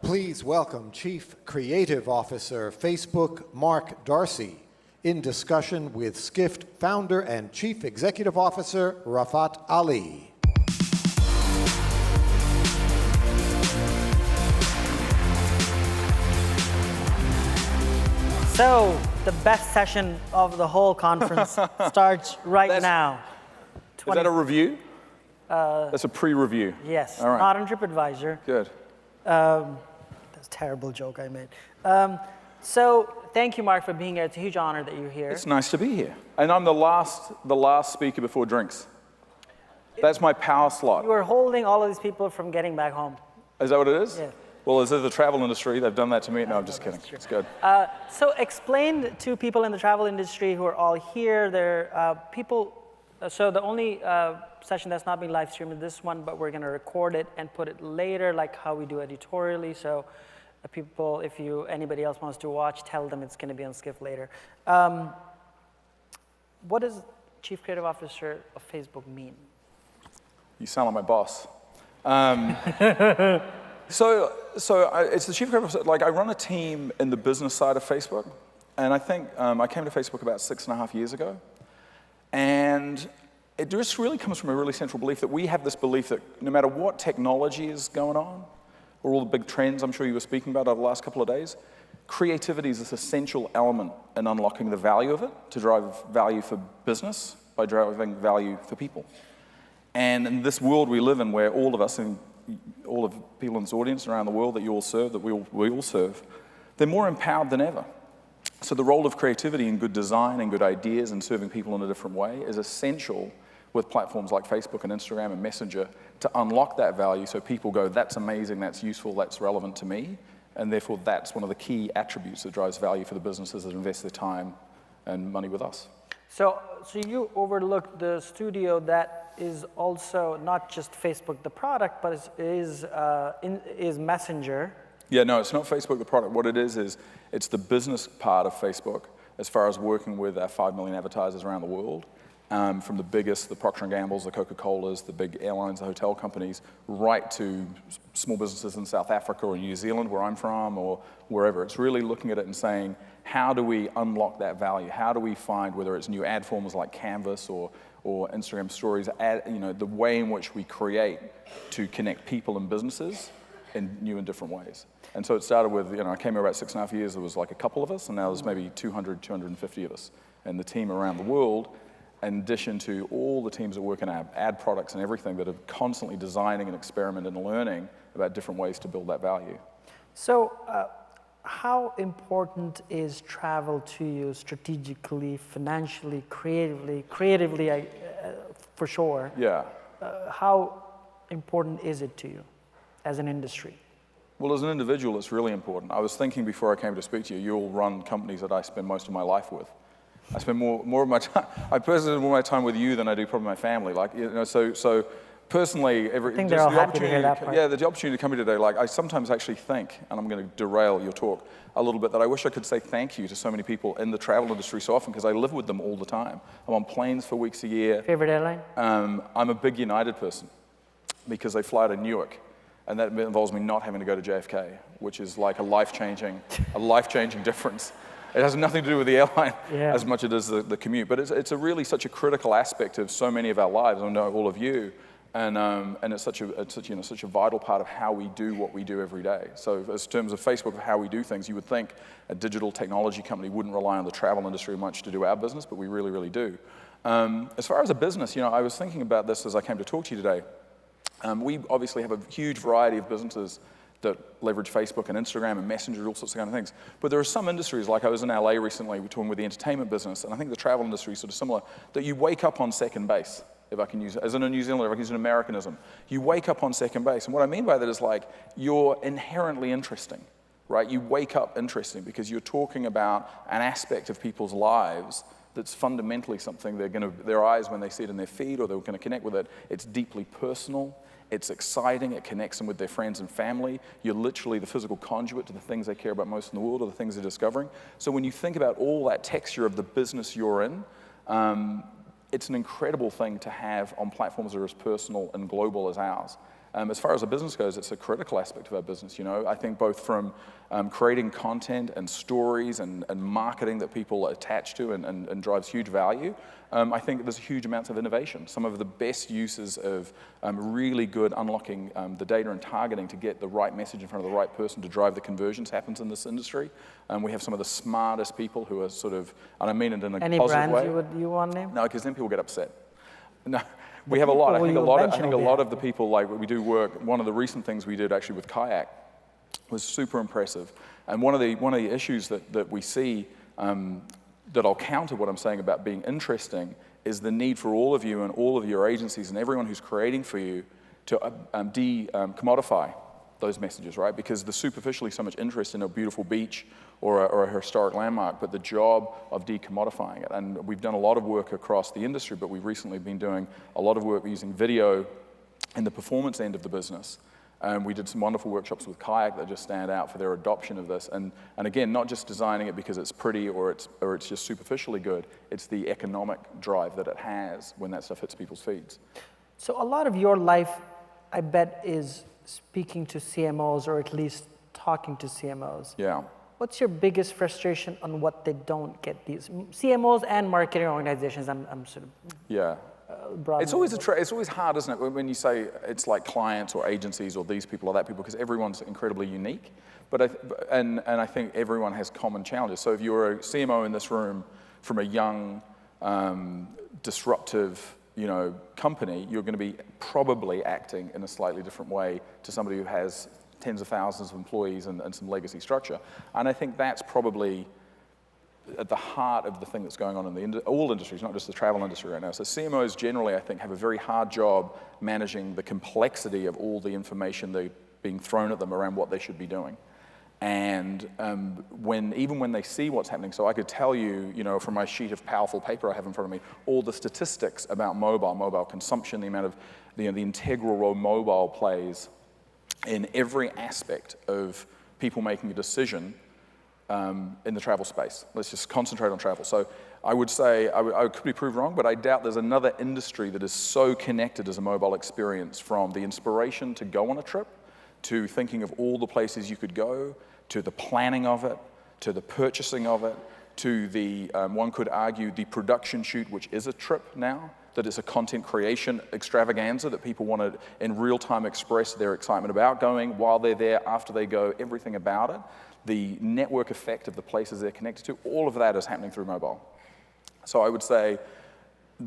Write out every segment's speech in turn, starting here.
Please welcome Chief Creative Officer, Facebook, Mark Darcy, in discussion with Skift founder and Chief Executive Officer, Rafat Ali. So, the best session of the whole conference starts right now. Is that a review? That's a pre-review. Yes, All right. not on TripAdvisor. Good. That's a terrible joke I made. So, thank you, Mark, for being here. It's a huge honor that you're here. It's nice to be here. And I'm the last speaker before drinks. That's my power slot. You are holding all of these people from getting back home. Is that what it is? Yeah. Well, is it the travel industry? They've done that to me. No, I'm just kidding. It's good. So explain to people in the travel industry who are all here, they're so the only session that's not being live streamed is this one, but we're going to record it and put it later, like how we do editorially. So people, if anybody else wants to watch, tell them it's going to be on Skift later. What does Chief Creative Officer of Facebook mean? You sound like my boss. So it's the Chief Creative Officer. Like, I run a team in the business side of Facebook. And I think I came to Facebook about 6.5 years ago. And it just really comes from a really central belief that we have this belief that no matter what technology is going on, or all the big trends I'm sure you were speaking about over the last couple of days, creativity is this essential element in unlocking the value of it to drive value for business by driving value for people. And in this world we live in, where all of us, and all of the people in this audience around the world that you all serve, that we all serve, they're more empowered than ever. So the role of creativity and good design and good ideas and serving people in a different way is essential with platforms like Facebook and Instagram and Messenger to unlock that value so people go, that's amazing, that's useful, that's relevant to me, and therefore that's one of the key attributes that drives value for the businesses that invest their time and money with us. So you overlooked the studio that is also not just Facebook the product, but is Messenger. Yeah, no, it's not Facebook the product. What it is it's the business part of Facebook as far as working with our 5 million advertisers around the world, from the biggest, the Procter & Gamble's, the Coca-Colas, the big airlines, the hotel companies, right to small businesses in South Africa or New Zealand, where I'm from, or wherever. It's really looking at it and saying, how do we unlock that value? How do we find, whether it's new ad formats like Canvas or Instagram stories, the way in which we create to connect people and businesses in new and different ways. And so it started with, I came here about 6.5 years, there was like a couple of us, and now there's maybe 200, 250 of us. And the team around the world, in addition to all the teams that work in our ad products and everything that are constantly designing and experimenting and learning about different ways to build that value. So how important is travel to you strategically, financially, creatively, for sure? Yeah. How important is it to you as an industry? Well, as an individual, it's really important. I was thinking before I came to speak to you, you all run companies that I spend most of my life with. I spend more of my time, I personally spend more of my time with you than I do probably my family. So personally, I think they're all happy to hear that part. Yeah, the opportunity to come here today, I sometimes actually think, and I'm going to derail your talk a little bit, that I wish I could say thank you to so many people in the travel industry so often, because I live with them all the time. I'm on planes for weeks a year. Favorite airline? I'm a big United person, because they fly to Newark. And that involves me not having to go to JFK, which is like a life-changing difference. It has nothing to do with the airline as much as it is the commute. But it's such a critical aspect of so many of our lives. I know all of you, and it's such a vital part of how we do what we do every day. So in terms of Facebook, of how we do things, you would think a digital technology company wouldn't rely on the travel industry much to do our business, but we really, really do. As far as a business, I was thinking about this as I came to talk to you today. We obviously have a huge variety of businesses that leverage Facebook and Instagram and Messenger, all sorts of kind of things. But there are some industries, like I was in LA recently, we're talking with the entertainment business, and I think the travel industry is sort of similar, that you wake up on second base, if I can use it, as in a New Zealander, if I can use an Americanism. You wake up on second base, and what I mean by that is like, you're inherently interesting, right? You wake up interesting because you're talking about an aspect of people's lives that's fundamentally something their eyes, when they see it in their feed or they're going to connect with it, it's deeply personal. It's exciting, it connects them with their friends and family. You're literally the physical conduit to the things they care about most in the world or the things they're discovering. So when you think about all that texture of the business you're in, it's an incredible thing to have on platforms that are as personal and global as ours. As far as a business goes, it's a critical aspect of our business, you know. I think both from creating content and stories and marketing that people attach to and drives huge value, I think there's huge amounts of innovation. Some of the best uses of really good unlocking the data and targeting to get the right message in front of the right person to drive the conversions happens in this industry. We have some of the smartest people who are sort of, and I mean it in a Any positive way. brands you want to name? No, because then people get upset. No. We have a lot. I think a lot of the people, like we do work. One of the recent things we did actually with Kayak was super impressive. And one of the issues that we see that I'll counter what I'm saying about being interesting is the need for all of you and all of your agencies and everyone who's creating for you to commodify those messages, right? Because there's superficially so much interest in a beautiful beach or a historic landmark, but the job of decommodifying it. And we've done a lot of work across the industry, but we've recently been doing a lot of work using video in the performance end of the business. We did some wonderful workshops with Kayak that just stand out for their adoption of this. And again, not just designing it because it's pretty or it's just superficially good, it's the economic drive that it has when that stuff hits people's feeds. So a lot of your life, I bet, is speaking to CMOs or at least talking to CMOs. Yeah. What's your biggest frustration on what they don't get, these CMOs and marketing organizations? I'm sort of It's always hard, isn't it, when you say it's like clients or agencies or these people or that people, because everyone's incredibly unique. And I think everyone has common challenges. So if you're a CMO in this room from a young, disruptive, company, you're going to be probably acting in a slightly different way to somebody who has tens of thousands of employees and some legacy structure. And I think that's probably at the heart of the thing that's going on in all industries, not just the travel industry right now. So CMOs generally, I think, have a very hard job managing the complexity of all the information they're being thrown at them around what they should be doing. And even when they see what's happening, so I could tell you, from my sheet of powerful paper I have in front of me, all the statistics about mobile consumption, the amount of the integral role mobile plays in every aspect of people making a decision in the travel space. Let's just concentrate on travel. So I would say, I could be proved wrong, but I doubt there's another industry that is so connected as a mobile experience, from the inspiration to go on a trip, to thinking of all the places you could go, to the planning of it, to the purchasing of it, to the, one could argue, the production shoot, which is a trip now, that it's a content creation extravaganza that people want to in real time express their excitement about going, while they're there, after they go, everything about it. The network effect of the places they're connected to, all of that is happening through mobile. So I would say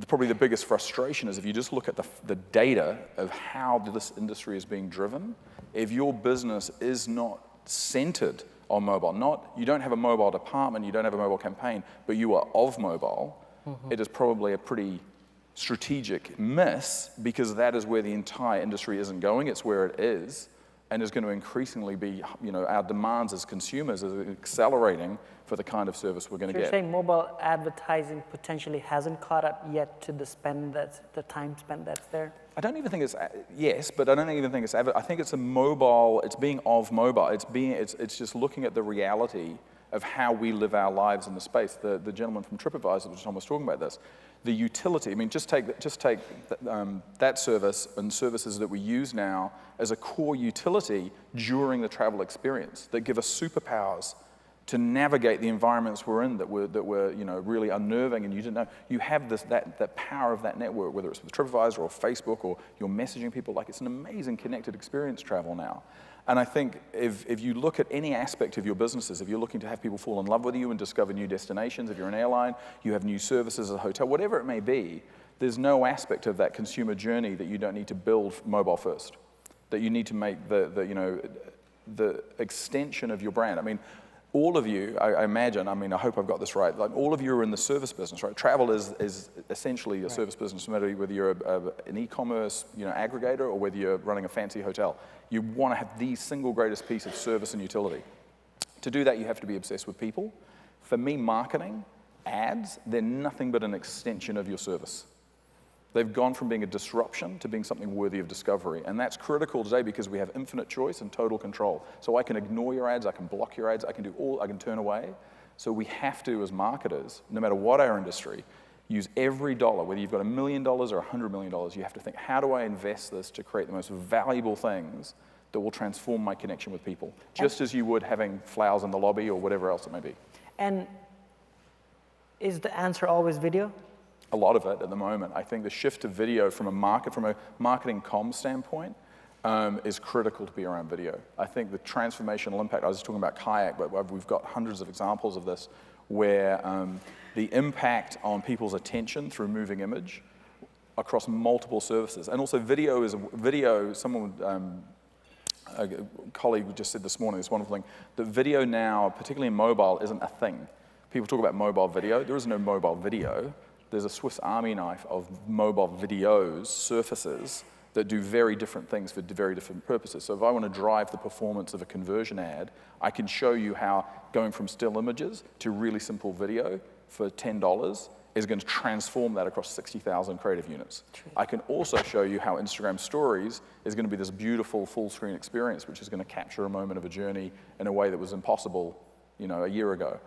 probably the biggest frustration is if you just look at the data of how this industry is being driven, if your business is not centered on mobile, you don't have a mobile department, you don't have a mobile campaign, but you are of mobile, it is probably a pretty strategic miss, because that is where the entire industry isn't going, it's where it is, and is going to increasingly be, our demands as consumers is accelerating for the kind of service we're going to get. You're saying mobile advertising potentially hasn't caught up yet to the time spent that's there? I don't even think it's, yes, but I don't even think it's, I think it's it's being of mobile. It's just looking at the reality of how we live our lives in the space. The gentleman from TripAdvisor, Tom was talking about this. The utility, just take that service and services that we use now as a core utility during the travel experience that give us superpowers to navigate the environments we're in that were really unnerving, and you didn't know. You have that power of that network, whether it's with TripAdvisor or Facebook or you're messaging people. It's an amazing connected experience travel now. And I think if you look at any aspect of your businesses, if you're looking to have people fall in love with you and discover new destinations, if you're an airline, you have new services, a hotel, whatever it may be, there's no aspect of that consumer journey that you don't need to build mobile first, that you need to make the extension of your brand. All of you, I imagine, I hope I've got this right, all of you are in the service business, right? Travel is essentially a service business, no matter whether you're an e-commerce aggregator or whether you're running a fancy hotel. You want to have the single greatest piece of service and utility. To do that, you have to be obsessed with people. For me, marketing, ads, they're nothing but an extension of your service. They've gone from being a disruption to being something worthy of discovery. And that's critical today because we have infinite choice and total control. So I can ignore your ads, I can block your ads, I can turn away. So we have to, as marketers, no matter what our industry, use every dollar, whether you've got $1 million or $100 million, you have to think, how do I invest this to create the most valuable things that will transform my connection with people, just as you would having flowers in the lobby or whatever else it may be. And is the answer always video? A lot of it at the moment. I think the shift to video from a marketing comm standpoint is critical to be around video. I think the transformational impact, I was just talking about Kayak, but we've got hundreds of examples of this, where the impact on people's attention through moving image across multiple services. And also video, someone, a colleague just said this morning, this wonderful thing, that video now, particularly in mobile, isn't a thing. People talk about mobile video. There is no mobile video. There's a Swiss Army knife of mobile videos, surfaces, that do very different things for very different purposes. So if I want to drive the performance of a conversion ad, I can show you how going from still images to really simple video for $10 is going to transform that across 60,000 creative units. True. I can also show you how Instagram Stories is going to be this beautiful full screen experience, which is going to capture a moment of a journey in a way that was impossible, a year ago.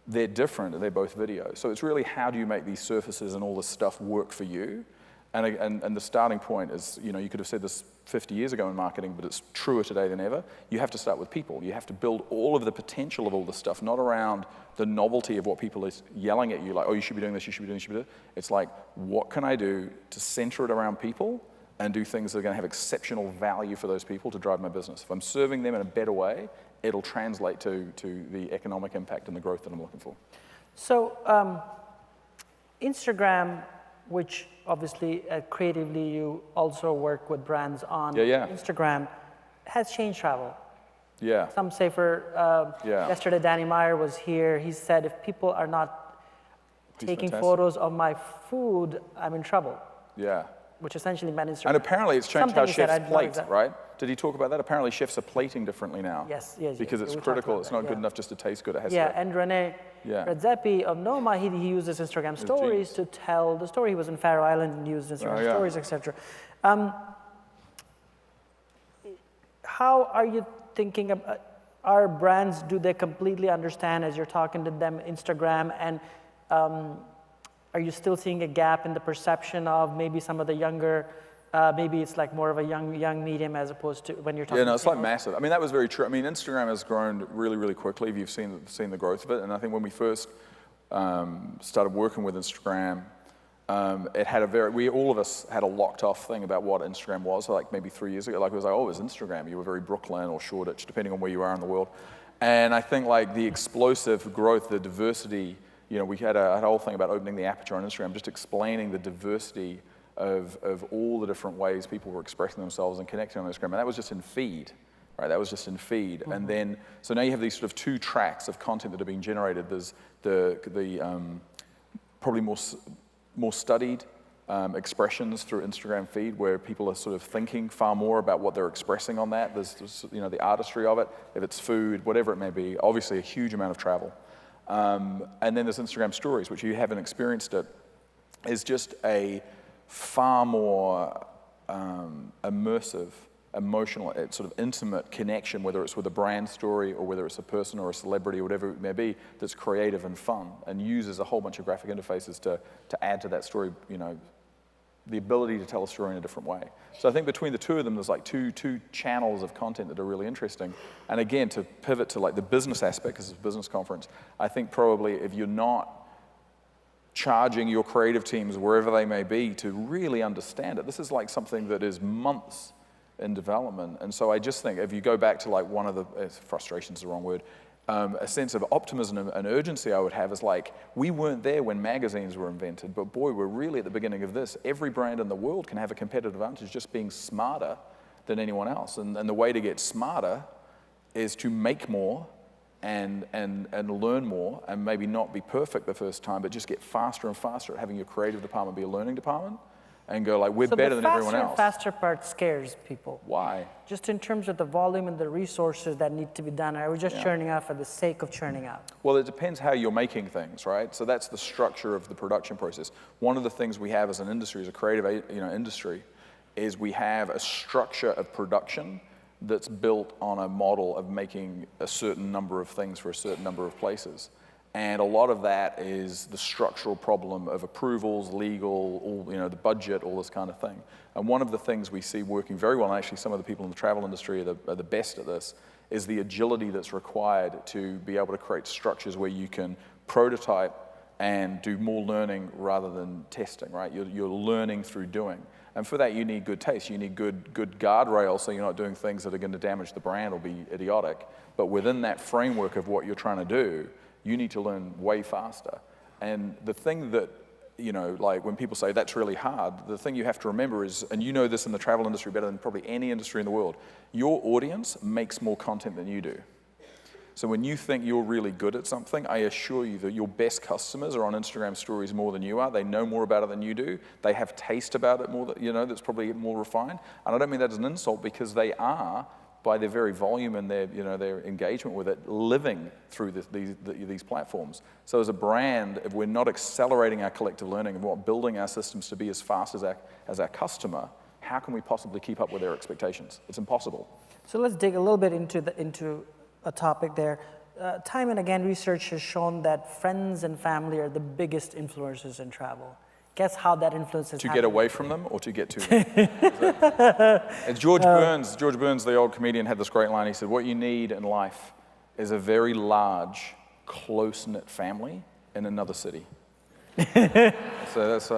They're different, they're both video. So it's really how do you make these surfaces and all this stuff work for you? And the starting point is, you could have said this 50 years ago in marketing, but it's truer today than ever. You have to start with people. You have to build all of the potential of all this stuff, not around the novelty of what people are yelling at you, like, oh, you should be doing this, you should be doing this, you should be doing this. It's like, what can I do to center it around people and do things that are going to have exceptional value for those people to drive my business? If I'm serving them in a better way, it'll translate to the economic impact and the growth that I'm looking for. So Instagram, which obviously creatively you also work with brands on Instagram, has changed travel. Yeah. Some say yesterday Danny Meyer was here. He said if people are not taking photos of my food, I'm in trouble. Yeah. Which essentially meant Instagram. And apparently it's changed how chefs plate, right? Did he talk about that? Apparently chefs are plating differently now. Yes. Because it's critical. It's not good enough just to taste good. It has to. Yeah, and Rene Redzepi of Noma, he uses Instagram stories to tell the story. He was in Faroe Island and used Instagram stories, etc. How are you thinking about our brands? Do they completely understand as you're talking to them Instagram? And are you still seeing a gap in the perception of maybe some of the younger, maybe it's like more of a young medium as opposed to when you're talking Yeah, no, it's like massive. I mean, that was very true. I mean, Instagram has grown really, really quickly. You've seen the growth of it. And I think when we first started working with Instagram, it had all of us had a locked off thing about what Instagram was, like maybe 3 years ago. Like it was like, oh, it was Instagram. You were very Brooklyn or Shoreditch, depending on where you are in the world. And I think like the explosive growth, the diversity, we had a whole thing about opening the aperture on Instagram, just explaining the diversity of all the different ways people were expressing themselves and connecting on Instagram. And that was just in feed, right? That was just in feed. Mm-hmm. And then, so now you have these sort of two tracks of content that are being generated. There's the probably more studied expressions through Instagram feed where people are sort of thinking far more about what they're expressing on that. There's the artistry of it, if it's food, whatever it may be, obviously a huge amount of travel. And then there's Instagram Stories, which you haven't experienced it, is just a far more immersive, emotional, sort of intimate connection, whether it's with a brand story or whether it's a person or a celebrity or whatever it may be, that's creative and fun and uses a whole bunch of graphic interfaces to add to that story, the ability to tell a story in a different way. So I think between the two of them, there's like two channels of content that are really interesting. And again, to pivot to like the business aspect, because it's a business conference, I think probably if you're not charging your creative teams, wherever they may be, to really understand it, this is like something that is months in development. And so I just think if you go back to like one of the, frustration's the wrong word, a sense of optimism and urgency I would have is like, we weren't there when magazines were invented, but boy, we're really at the beginning of this. Every brand in the world can have a competitive advantage just being smarter than anyone else. And the way to get smarter is to make more and learn more and maybe not be perfect the first time, but just get faster and faster at having your creative department be a learning department and go like, we're better than everyone else. So the faster part scares people. Why? Just in terms of the volume and the resources that need to be done. Are we just churning out for the sake of churning out? Well, it depends how you're making things, right? So that's the structure of the production process. One of the things we have as an industry, as a creative industry, is we have a structure of production that's built on a model of making a certain number of things for a certain number of places. And a lot of that is the structural problem of approvals, legal, all, you know, the budget, all this kind of thing. And one of the things we see working very well, and actually some of the people in the travel industry are the best at this, is the agility that's required to be able to create structures where you can prototype and do more learning rather than testing, right? You're learning through doing. And for that, you need good taste. You need good guardrails so you're not doing things that are going to damage the brand or be idiotic. But within that framework of what you're trying to do, you need to learn way faster. And the thing that, you know, like when people say that's really hard, the thing you have to remember is, and you know this in the travel industry better than probably any industry in the world, your audience makes more content than you do. So when you think you're really good at something, I assure you that your best customers are on Instagram stories more than you are. They know more about it than you do. They have taste about it more, you know, that's probably more refined. And I don't mean that as an insult, because they are, by their very volume and their, you know, their engagement with it, living through these platforms. So as a brand, if we're not accelerating our collective learning and we're not building our systems to be as fast as our customer, how can we possibly keep up with their expectations? It's impossible. So let's dig a little bit into a topic there. Time and again, research has shown that friends and family are the biggest influencers in travel. Guess how that influence is To happening? get away from them or to get to them? It's George Burns, the old comedian, had this great line. He said, what you need in life is a very large, close-knit family in another city. So that's...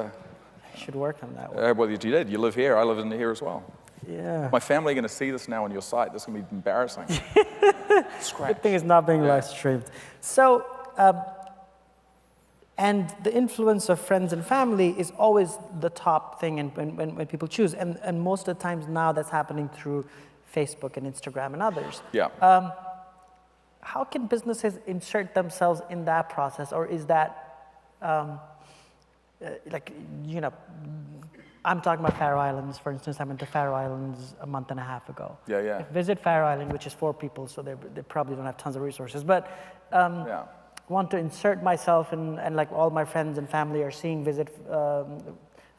should work on that one. well, you did. You live here. I live in here as well. Yeah. My family are going to see this now on your site. This is going to be embarrassing. Good thing it's not being live streamed. So, and the influence of friends and family is always the top thing when people choose. And most of the times now that's happening through Facebook and Instagram and others. Yeah. How can businesses insert themselves in that process? Or is that, like, you know, I'm talking about Faroe Islands, for instance. I went to Faroe Islands a month and a half ago. Yeah, yeah. Visit Faroe Island, which is 4 people, so they probably don't have tons of resources. But Yeah. want to insert myself and like all my friends and family are seeing Visit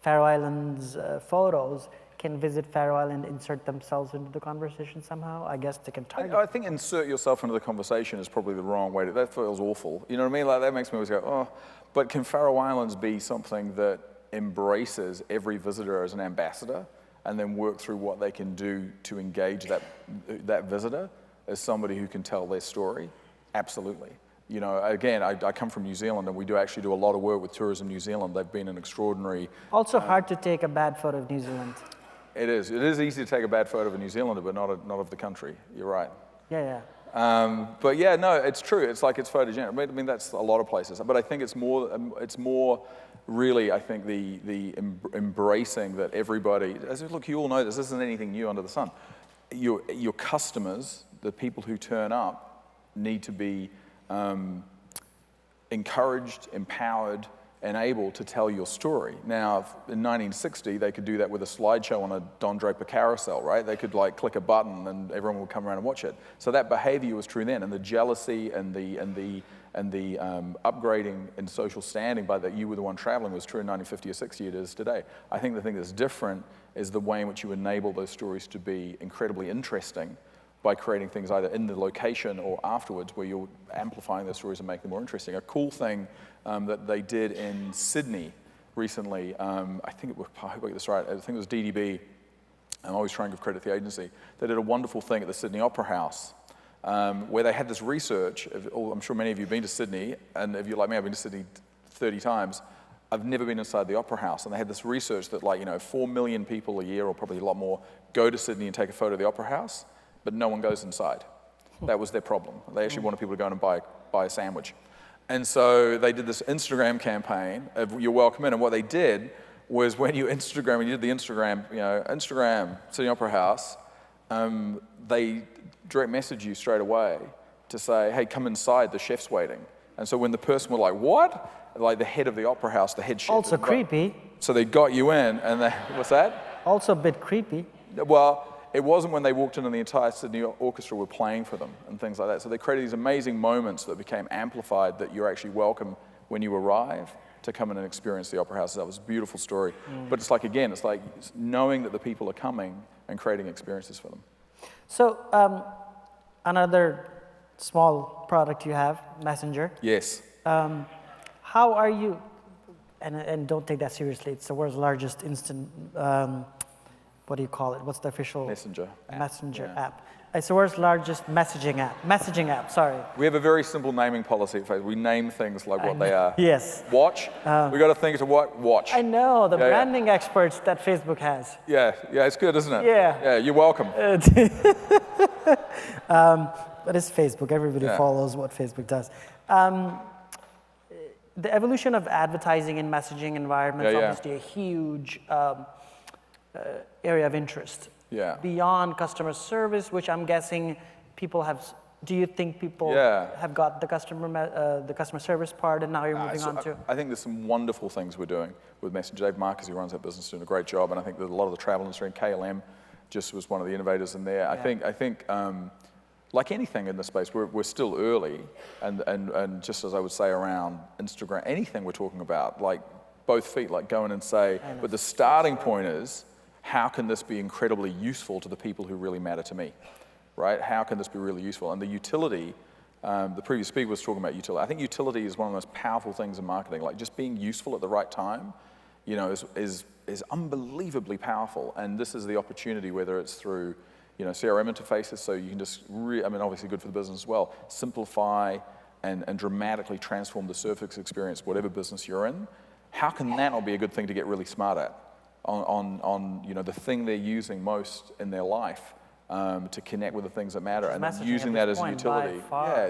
Faroe Islands photos, can Visit Faroe Island insert themselves into the conversation somehow? I guess they can target. I think insert yourself into the conversation is probably the wrong way to, that feels awful. You know what I mean? Like that makes me always go, oh. But can Faroe Islands be something that embraces every visitor as an ambassador and then work through what they can do to engage that visitor as somebody who can tell their story? Absolutely. You know, again, I come from New Zealand, and we actually do a lot of work with Tourism New Zealand. They've been an extraordinary... Also hard to take a bad photo of New Zealand. It is. It is easy to take a bad photo of a New Zealander, but not of the country. You're right. Yeah. But yeah, no, it's true. It's like it's photogenic. I mean, that's a lot of places. But I think it's more really, I think, the embracing that everybody... Look, you all know this isn't anything new under the sun. Your customers, the people who turn up, need to be encouraged, empowered, and able to tell your story. Now, in 1960, they could do that with a slideshow on a Don Draper carousel, right? They could like click a button and everyone would come around and watch it. So that behavior was true then, and the jealousy and the upgrading in social standing by that you were the one traveling was true in 1950 or 60. It is today. I think the thing that's different is the way in which you enable those stories to be incredibly interesting by creating things either in the location or afterwards where you're amplifying those stories and making them more interesting. A cool thing that they did in Sydney recently, I hope I get this right, I think it was DDB, I'm always trying to give credit to the agency, they did a wonderful thing at the Sydney Opera House where they had this research, I'm sure many of you have been to Sydney, and if you're like me, I've been to Sydney 30 times, I've never been inside the Opera House, and they had this research that 4 million people a year, or probably a lot more, go to Sydney and take a photo of the Opera House, but no one goes inside. That was their problem. They actually wanted people to go in and buy a sandwich. And so they did this Instagram campaign of you're welcome in, and what they did was when you did the Instagram Sydney Opera House, they direct message you straight away to say, hey, come inside, the chef's waiting. And so when the person was like, what? Like the head of the Opera House, the head chef. Also creepy. So they got you in, and what's that? Also a bit creepy. Well, it wasn't when they walked in and the entire Sydney Orchestra were playing for them and things like that. So they created these amazing moments that became amplified that you're actually welcome when you arrive to come in and experience the Opera House. That was a beautiful story. But it's like, again, it's like knowing that the people are coming and creating experiences for them. So another small product you have, Messenger. Yes. How are you, and don't take that seriously, it's the world's largest instant, what do you call it? What's the official? Messenger app. Messenger Yeah. app. It's the world's largest messaging app, sorry. We have a very simple naming policy at Facebook. We name things like what they are. Yes. Watch. We got to think to what? Watch. I know, the Yeah, yeah. branding experts that Facebook has. Yeah, it's good, isn't it? Yeah. Yeah, you're welcome. But it's Facebook, everybody Yeah. follows what Facebook does. The evolution of advertising in messaging environments Yeah, yeah. obviously a huge area of interest. Yeah. Beyond customer service, which I'm guessing people have. Do you think people Yeah. have got the customer service part, and now you're moving on to? I think there's some wonderful things we're doing with Messenger. Dave Marcus, who runs that business, is doing a great job, and I think that a lot of the travel industry, and KLM just was one of the innovators in there. Yeah. I think like anything in this space, we're still early, and just as I would say around Instagram, anything we're talking about, like both feet, like go in and say, but the starting point is, how can this be incredibly useful to the people who really matter to me, right? How can this be really useful? And the utility, the previous speaker was talking about utility. I think utility is one of the most powerful things in marketing, like just being useful at the right time, is unbelievably powerful. And this is the opportunity, whether it's through, CRM interfaces, so you can just, obviously good for the business as well, simplify and dramatically transform the service experience, whatever business you're in. How can that not be a good thing to get really smart at on the thing they're using most in their life to connect with the things that matter, and then using that as a utility? Yeah,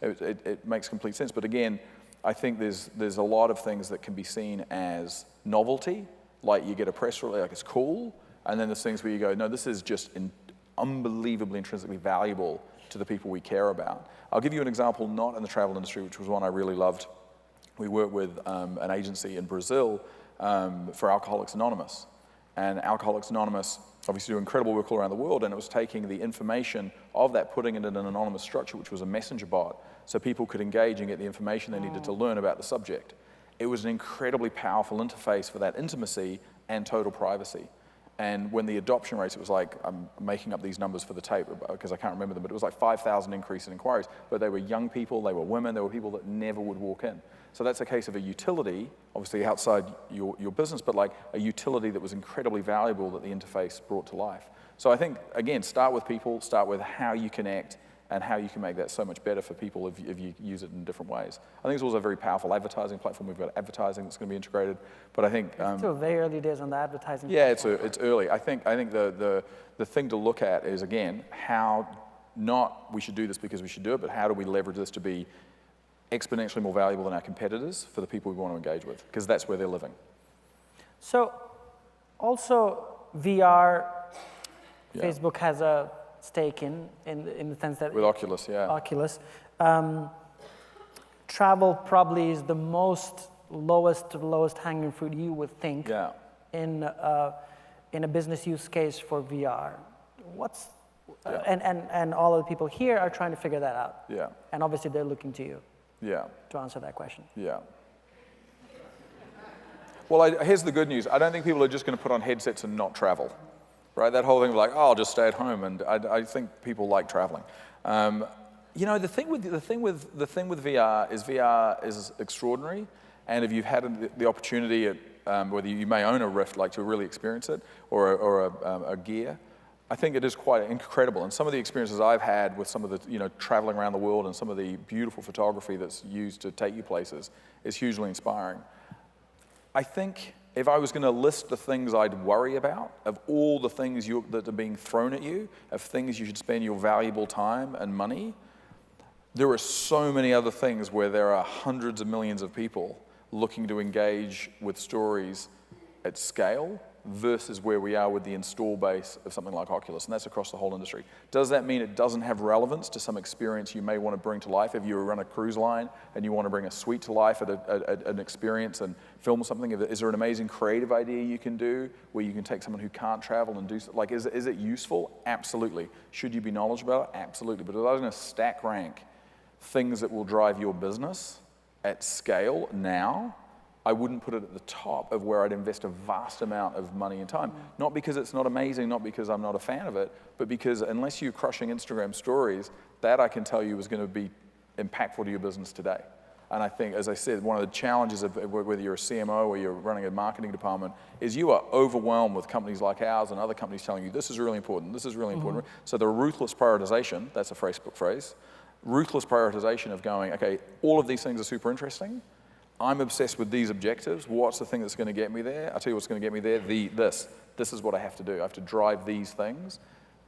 it makes complete sense. But again, I think there's a lot of things that can be seen as novelty, like you get a press release, like it's cool, and then there's things where you go, no, this is just unbelievably intrinsically valuable to the people we care about. I'll give you an example, not in the travel industry, which was one I really loved. We worked with an agency in Brazil for Alcoholics Anonymous. And Alcoholics Anonymous obviously do incredible work all around the world, and it was taking the information of that, putting it in an anonymous structure, which was a messenger bot, so people could engage and get the information they needed to learn about the subject. It was an incredibly powerful interface for that intimacy and total privacy. And when the adoption rates, it was like, I'm making up these numbers for the tape because I can't remember them, but it was like 5,000 increase in inquiries. But they were young people, they were women, they were people that never would walk in. So that's a case of a utility, obviously outside your business, but like a utility that was incredibly valuable that the interface brought to life. So I think, again, start with people, start with how you connect and how you can make that so much better for people if you use it in different ways. I think it's also a very powerful advertising platform. We've got advertising that's going to be integrated, but I think It's still very early days on the advertising. yeah, it's early. I think the thing to look at is, again, how not we should do this because we should do it, but how do we leverage this to be exponentially more valuable than our competitors for the people we want to engage with, because that's where they're living. So also VR, Yeah. Facebook has a stake in the sense that With Oculus, yeah. Oculus. Travel probably is the lowest hanging fruit you would think Yeah. in a business use case for VR. And all of the people here are trying to figure that out. Yeah. And obviously they're looking to you Yeah. to answer that question. Yeah. Well, here's the good news. I don't think people are just going to put on headsets and not travel, right? That whole thing of like, oh, I'll just stay at home, and I think people like traveling. The thing with VR is extraordinary, and if you've had the opportunity at whether you may own a Rift, like to really experience it, or a Gear, I think it is quite incredible. And some of the experiences I've had with some of the, traveling around the world and some of the beautiful photography that's used to take you places is hugely inspiring. I think if I was going to list the things I'd worry about, of all the things that are being thrown at you, of things you should spend your valuable time and money, there are so many other things where there are hundreds of millions of people looking to engage with stories at scale versus where we are with the install base of something like Oculus, and that's across the whole industry. Does that mean it doesn't have relevance to some experience you may want to bring to life? If you run a cruise line and you want to bring a suite to life at an experience and film something, is there an amazing creative idea you can do where you can take someone who can't travel and do, like, is it useful? Absolutely. Should you be knowledgeable about it? Absolutely. But if I was going to stack rank things that will drive your business at scale now, I wouldn't put it at the top of where I'd invest a vast amount of money and time. Not because it's not amazing, not because I'm not a fan of it, but because unless you're crushing Instagram stories, that I can tell you is going to be impactful to your business today. And I think, as I said, one of the challenges of whether you're a CMO or you're running a marketing department is you are overwhelmed with companies like ours and other companies telling you, this is really important, this is really important. So the ruthless prioritization, that's a Facebook phrase, ruthless prioritization of going, okay, all of these things are super interesting. I'm obsessed with these objectives. What's the thing that's going to get me there? I'll tell you what's going to get me there, this is what I have to do. I have to drive these things.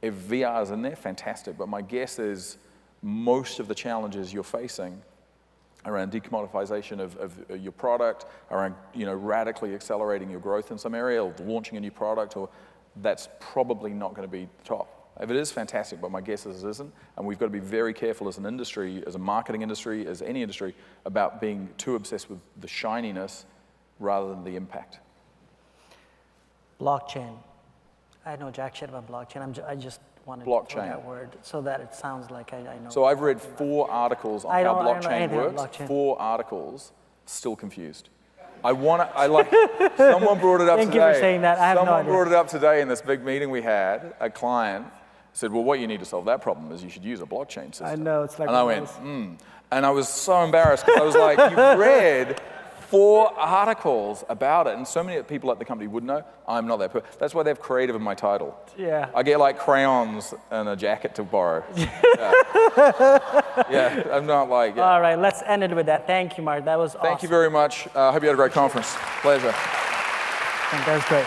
If VR is in there, fantastic. But my guess is most of the challenges you're facing around decommoditization of your product, around radically accelerating your growth in some area, or launching a new product, or that's probably not going to be top. If it is, fantastic, but my guess is it isn't. And we've got to be very careful as an industry, as a marketing industry, as any industry, about being too obsessed with the shininess rather than the impact. Blockchain. I know jack shit about blockchain. I just wanted to throw that word so that it sounds like I know. So I've read 4 articles on how blockchain works. 4 articles, still confused. Someone brought it up today. Thank you for saying that. I have no idea. Someone brought it up today in this big meeting we had. A client said, well, what you need to solve that problem is you should use a blockchain system. I know, it's like. And I went, And I was so embarrassed because I was like, you've read 4 articles about it, and so many people at the company would know. I'm not that person. That's why they have creative in my title. Yeah. I get like crayons and a jacket to borrow. Yeah, I'm not like. Yeah. All right, let's end it with that. Thank you, Mark. That was awesome. Thank you very much. I hope you had a great conference. Pleasure. That was great.